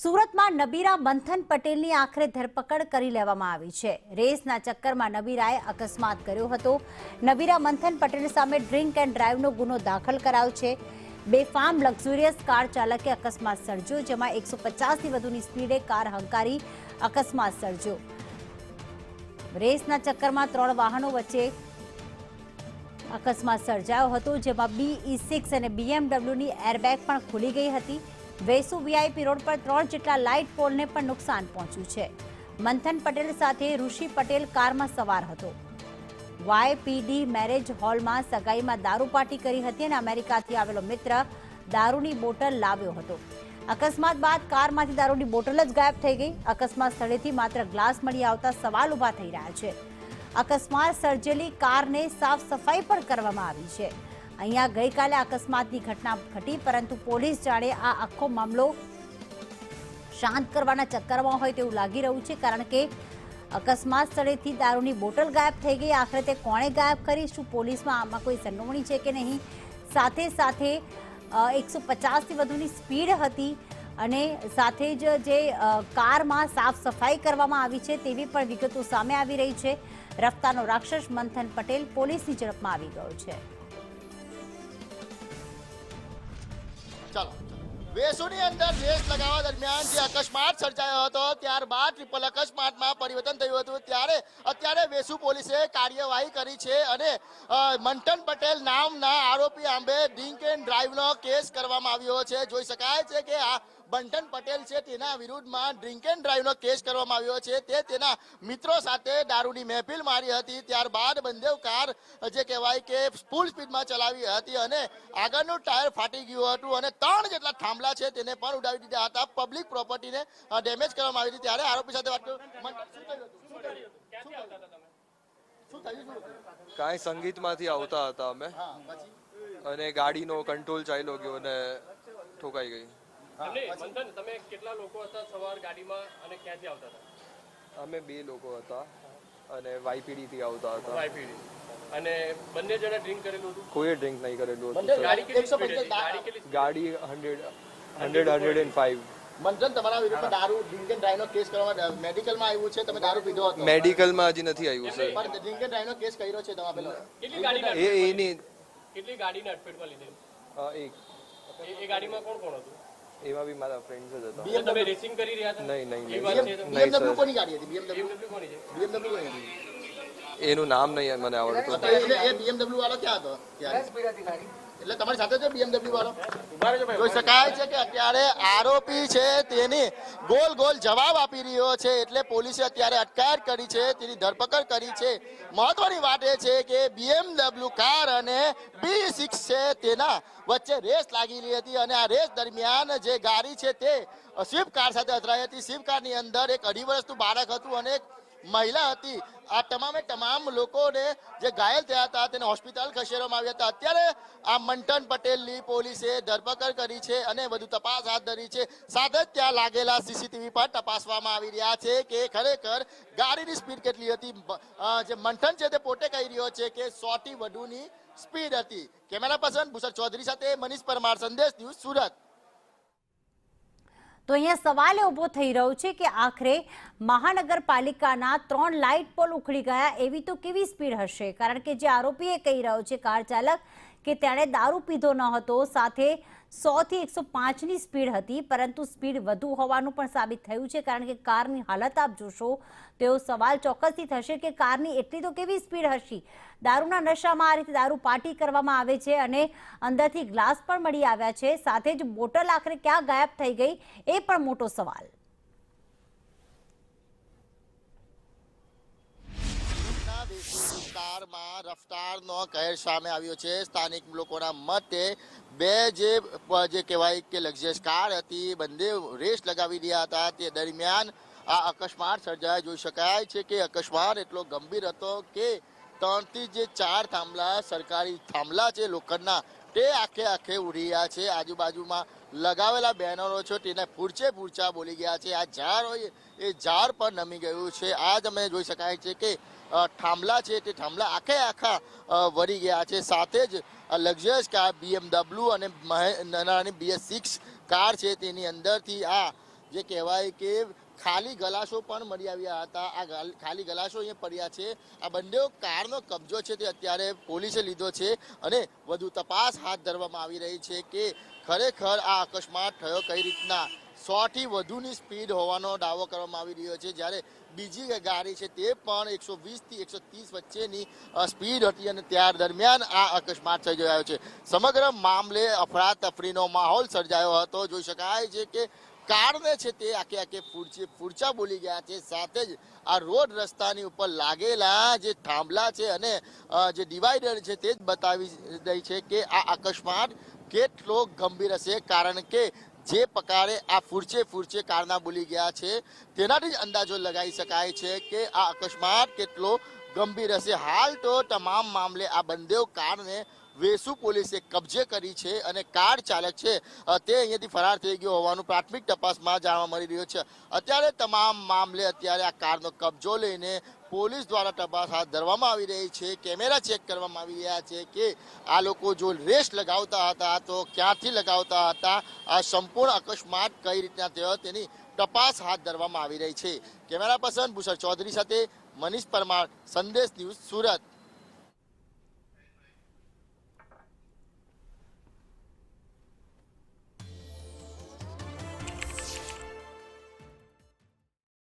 સુરતમાં નબીરા મંથન પટેલની આખરે ધરપકડ કરી લેવામાં આવી છે। રેસના ચક્કરમાં નબીરાએ અકસ્માત કર્યો હતો। નબીરા મંથન પટેલ સામે ડ્રિંક એન્ડ ડ્રાઈવનો ગુનો દાખલ કરાયો છે। બેફામ લક્ઝુરિયસ કાર ચાલકે અકસ્માત સર્જ્યો, જેમાં 150થી વધુની સ્પીડે કાર હંકારી અકસ્માત સર્જ્યો। રેસના ચક્કરમાં 3 વાહનો વચ્ચે અકસ્માત સર્જાયો હતો, જેમાં BE6 અને BMWની એરબેગ પણ ખુલી ગઈ હતી। વેસુ વીઆઈપી રોડ પર 3 જેટલા લાઇટ પોલને પણ નુકસાન પહોંચ્યું છે। મંથન પટેલ સાથે ઋષિ પટેલ કારમાં સવાર હતો। YPD મેરેજ હોલમાં સગાઈમાં દારૂ પાર્ટી કરી હતી અને અમેરિકાથી આવેલો મિત્ર દારૂની બોટલ લાવ્યો હતો। અકસ્માત બાદ કારમાંથી દારૂની બોટલ જ ગાયબ થઈ ગઈ। અકસ્માત સ્થળેથી માત્ર ગ્લાસ મળી આવતા સવાલ ઊભા થઈ રહ્યા છે। અકસ્માત સર્જેલી કારને સાફ સફાઈ પણ કરવામાં આવી છે। અહીંયા ગઈકાલે અકસ્માતની ઘટના ઘટી, પરંતુ પોલીસ જાણે આ આખો મામલો શાંત કરવાના ચક્કરમાં હોય તેવું લાગી રહ્યું છે, કારણ કે અકસ્માત સ્થળેથી દારૂની બોટલ ગાયબ થઈ ગઈ। આખરે તે કોણે ગાયબ કરી, શું પોલીસમાં આમાં કોઈ સંડોવણી છે કે નહીં? સાથે સાથે 150થી વધુની સ્પીડ હતી અને સાથે જ જે કારમાં સાફ સફાઈ કરવામાં આવી છે તેવી પણ વિગતો સામે આવી રહી છે। રફતારનો રાક્ષસ મંથન પટેલ પોલીસની ઝડપમાં આવી ગયો છે। ચાલો, વેસુની અંદર રેસ લગાવવા દરમિયાન જે અકસ્માત સર્જાયો હતો, ત્યારબાદ ટ્રિપલ અકસ્માતમાં પરિવર્તન થયું હતું, ત્યારે અત્યારે વેસુ પોલીસે કાર્યવાહી કરી છે અને મંથન પટેલ નામના આરોપી આંબે ડ્રિંક એન્ડ ડ્રાઈવનો કેસ કરવામાં આવ્યો છે। જોઈ શકાય છે કે આ મંથન પટેલ છે તેના વિરુદ્ધમાં ડ્રિંક એન્ડ ડ્રાઈવનો કેસ કરવામાં આવ્યો છે। તે તેના મિત્રો સાથે દારૂની મહેફિલ મારી હતી, ત્યારબાદ બંને કાર જે કહેવાય કે ફૂલ સ્પીડમાં ચલાવી હતી અને આગળનું ટાયર ફાટી ગયું હતું અને 3 જેટલા થાંભલા છે તેને પણ ઉડાવી દીધા હતા। પબ્લિક પ્રોપર્ટીને ડેમેજ કરવામાં આવી હતી। ત્યારે આરોપી સાથે વાત કાંઈ સંગીતમાંથી આવતા હતા અમે અને ગાડીનો કંટ્રોલ ચાલ્યો ગયો અને ઠોકાઈ ગઈ। તમે કેટલા લોકો હતા સવાર ગાડીમાં અને ક્યાંથી આવતા હતા? અમે 2 લોકો હતા અને YPD થી આવતા હતા। YPD અને બંને જણા ડ્રિંક કરેલું હતું? કોઈ ડ્રિંક નહીં કરેલું હતું। ગાડી કેટલી સ્પીડ હતી? ગાડી 105। મંથન, તમારા વિરુદ્ધમાં દારૂ ડ્રિંક એન્ડ ડ્રાઈવનો કેસ કરવા મેડિકલમાં આવ્યું છે, તમે દારૂ પીધો હતો? મેડિકલમાં હજી નથી આવ્યું સર, પણ ડ્રિંક એન્ડ ડ્રાઈવનો કેસ કર્યો છે તમારા પેલો? કેટલી ગાડી એની કેટલી ગાડીને અડફેટમાં લીધેલી? એક એ ગાડીમાં કોણ કોણ હતું? એમાં બી મારા ફ્રેન્ડ્સ જ હતા। તમે રેસિંગ કરી રહ્યા હતા? નહીં BMW કોની ગાડી હતી? BMW કોની છે? BMW કોની હતી? એનું નામ નહીં મને આવડતું। એ BMW વાળો ક્યાં હતો ત્યારે? એટલે તમારી સાથે છે BMW વાળો? જોઈ શકાય છે કે અત્યારે આરોપી છે તેની ગોલ ગોલ જવાબ આપી રહ્યો છે, એટલે પોલીસે અત્યારે અટકાયત કરી છે, તેની ધરપકડ કરી છે। મહત્વની વાત એ છે કે BMW કાર અને BE6 છે તેના વચ્ચે રેસ લાગી રહી હતી અને આ રેસ દરમિયાન જે ગાડી છે તે સ્વિફ્ટ કાર સાથે અથડાઈ હતી। સ્વિફ્ટ કારની અંદર એક 2.5 વર્ષનું બાળક હતું અને એક મહિલા હતી। આ તમામ લોકોને જે ઘાયલ થયા હતા તેને હોસ્પિટલ ખસેડવામાં આવ્યા હતા। અત્યારે આ મંથન પટેલની પોલીસે ધરપકડ કરી છે અને વધુ તપાસ હાથ ધરી છે। સાથે જ ત્યાં લાગેલા CCTV પર તપાસવામાં આવી રહ્યા છે કે ખરેખર ગાડીની સ્પીડ કેટલી હતી। જે મંથન છે તે પોતે કહી રહ્યો છે કે 100થી વધુની સ્પીડ હતી। કેમેરા પર્સન ભૂષણ ચૌધરી સાથે મનીષ પરમાર, સંદેશ ન્યૂઝ, સુરત। તો અહીંયા સવાલ ઊભો થઈ રહ્યો છે કે આખરે મહાનગરપાલિકાના 3 લાઇટ પોલ ઉખડી ગયા, એવી તો કેવી સ્પીડ હશે? કારણ કે જે આરોપીએ કહી રહ્યો છે કાર ચાલક કે તેણે દારૂ પીધો ન હતો, સાથે 100થી 105ની સ્પીડ હતી, પરંતુ સ્પીડ વધુ હોવાનું પણ સાબિત થયું છે, કારણ કે કારની હાલત આપ જોશો તો સવાલ ચોક્કસથી થશે કે કારની એટલી તો કેવી સ્પીડ હશે? દારૂના નશામાં આ રીતે દારૂ પાર્ટી કરવામાં આવે છે અને અંદરથી ગ્લાસ પણ મળી આવ્યા છે, સાથે જ બોટલ આખરે ક્યાં ગાયબ થઈ ગઈ એ પણ મોટો સવાલ। વિસ્તારમાં રફતારનો કહેર સામે આવ્યો છે। સ્થાનિક લોકોના મતે 2 જે કહેવાય કે લક્ઝરિયસ કાર હતી, બંને રેસ લગાવી રહ્યા હતા, તે દરમિયાન આ અકસ્માત સર્જાયો। જોઈ શકાય છે કે અકસ્માત એટલો ગંભીર હતો કે 3થી જે 4 થાંભલા, સરકારી થાંભલા છે લોખંડના, તે આખે ઉડી રહ્યા છે। આજુબાજુમાં લગાવેલા બેનરો છે તેને પૂરચા બોલી ગયા છે। આ ઝાડ હોય એ ઝાડ પર નમી ગયું છે। આ તમે જોઈ શકાય છે કે થાંભલા છે તે થાંભલા આખા વળી ગયા છે। સાથે જ લક્ઝરિયસ કાર BMW અને નાની BE6 કાર છે તેની અંદરથી આ જે કહેવાય કે ખાલી ગલાસો પણ મળી આવ્યા હતા. આ ખાલી ગલાસો અહીંયા પડ્યા છે. આ બંને કારનો કબજો છે તે અત્યારે પોલીસે લીધો છે અને વધુ તપાસ હાથ ધરવામાં આવી રહી છે કે ખરેખર આ અકસ્માત થયો કઈ રીતના. 100 થી વધુની સ્પીડ હોવાનો દાવો કરવામાં આવી રહ્યો છે, જ્યારે બીજી ગાડી છે તે પણ 120 થી 130 વચ્ચેની સ્પીડ હતી અને ત્યાર દરમિયાન આ અકસ્માત થઈ ગયો છે. સમગ્ર મામલે અફરાતફરીનો માહોલ સર્જાયો હતો. જોઈ શકાય છે કે કારને છે તે આખે ફૂરચા બોલી ગયા છે. સાથે જ આ રોડ રસ્તાની ઉપર લાગેલા જે થાંભલા છે અને જે ડિવાઈડર છે તે જ બતાવી રહી છે કે આ અકસ્માત કેટલો ગંભીર હશે, કારણ કે જે પ્રકારે આ ફૂરચે કારના બોલી ગયા છે તેનાથી જ અંદાજો લગાવી શકાય છે કે આ અકસ્માત કેટલો ગંભીર હશે. હાલ તો તમામ મામલે આ બંને કારને વેસુ પોલીસે કબજે કરી છે અને કાર ચાલક છે તે અહીંયાથી ફરાર થઈ ગયો હોવાનું પ્રાથમિક તપાસમાં જાણવા મળી રહ્યું છે. અત્યારે તમામ મામલે અત્યારે આ કારનો કબજો લઈને પોલીસ દ્વારા તપાસ હાથ ધરવામાં આવી રહી છે. કેમેરા ચેક કરવામાં આવી રહ્યા છે કે આ લોકો જો રેસ લગાવતા હતા તો ક્યાંથી લગાવતા હતા, આ સંપૂર્ણ અકસ્માત કઈ રીતના થયો તેની તપાસ હાથ ધરવામાં આવી રહી છે. કેમેરા પર્સન ભૂષણ ચૌધરી સાથે મનીષ પરમાર, સંદેશ ન્યૂઝ, સુરત.